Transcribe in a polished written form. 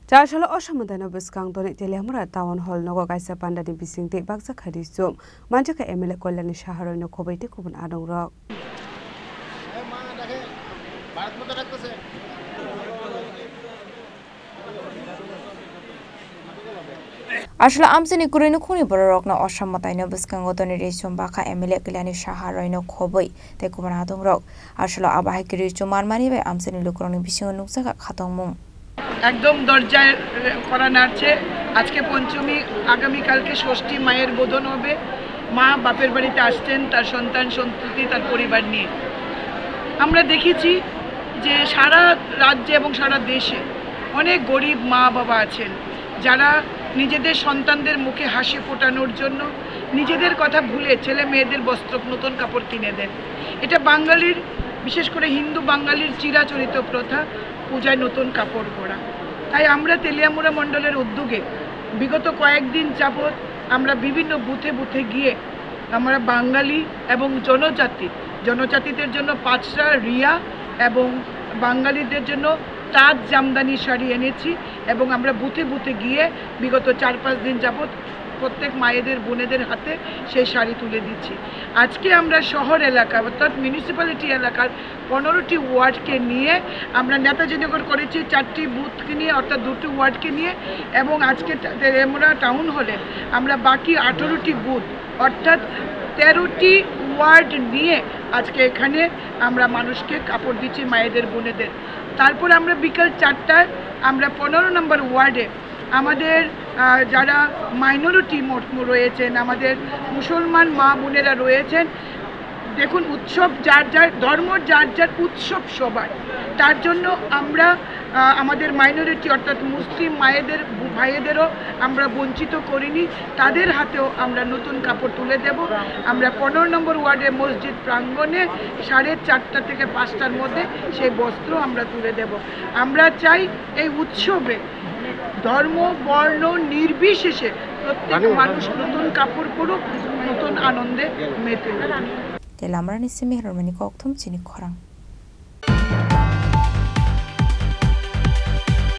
Charshalo Oshamadana Biskang Doni Telemura Town Hall Nogo Gaisa Panda di Bising Te Baksa Khadisum Manjaka Emile Kolani Shaharo no Kobeti Kubun Adong Rock Ashla amsini kurinu khuni borok na Osham Mataino Biskang Doni Resum Baka Emile Kolani Shaharo no Koboi Te Kubun Adong Rock Ashla Abahikiri Chumar Mani by Amsini Lukroni Bising Nuksaka Khatong একদম দরজায় করা নাড়ছে আজকে পঞ্চমী আগামী কালকে ষষ্ঠী মায়ের বোধন হবে মা বাপের বাড়িতে আসছেন তার সন্তান সন্ততি তার পরিবার নিয়ে আমরা দেখেছি যে সারা রাজ্যে এবং সারা দেশে অনেক গরিব মা বাবা আছেন যারা নিজেদের সন্তানদের মুখে হাসি ফোটানোর জন্য নিজেদের কথা ভুলে ছেলে মেয়েদের বস্ত্র নতুন কাপড় কিনে দেন এটা বাঙালির বিশেষ করে হিন্দু বাঙালির চিরাচরিত প্রথা পূজায় নতুন কাপড় পরা তাই আমরা তেলিয়ামুড়া মণ্ডলের উদ্যোগে বিগত কয়েকদিন যাবত আমরা বিভিন্ন বুথে বুথে গিয়ে আমরা বাঙালি এবং জনজাতিদের জন্য পাঁচরা রিয়া এবং বাঙালিদের জন্য তাঁত জামদানি শাড়ি এনেছি এবং আমরা বুথে বুথে গিয়ে বিগত 4-5 দিন যাবত প্রত্যেক মায়েদের বোনেদের হাতে সেই শাড়ি তুলে দিচ্ছি আজকে আমরা শহর এলাকা অর্থাৎ মিউনিসিপ্যালিটি এলাকার 15টি ওয়ার্ডকে নিয়ে আমরা নেতাজিনগর করেছি 4টি বুথকে নিয়ে অর্থাৎ 2টি ওয়ার্ডকে নিয়ে এবং আজকে তেলিয়ামুড়া টাউন হলে আমরা বাকি 18টি বুথ অর্থাৎ 13টি ওয়ার্ড নিয়ে আজকে এখানে আমরা মানুষকে কাপড় দিচ্ছি মায়েদের বোনেদের তারপর আমরা বিকাল 4টায় আমরা 15 নম্বর ওয়ার্ডে আমাদের যারা মাইনরিটি রয়েছেন আমাদের মুসলমান মা বোনেরা রয়েছেন দেখুন উৎসব যার যার ধর্ম যার যার উৎসব সবার তার জন্য আমরা আমাদের মাইনরিটি অর্থাৎ মুসলিম মায়েদের ভাইয়েদেরও আমরা বঞ্চিত করিনি তাদের হাতেও আমরা নতুন কাপড় তুলে দেব আমরা 15 নম্বর ওয়ার্ডে মসজিদ প্রাঙ্গণে 4:30 থেকে 5টার মধ্যে সেই বস্ত্র আমরা তুলে দেব আমরা চাই এই উৎসবে ধর্ম বর্ণ নির্বিশেষে প্রত্যেক মানুষ নতুন কাপড় পরুক নতুন আনন্দে মেতে Telamra ni Simi Hermani Koktum Chini Korang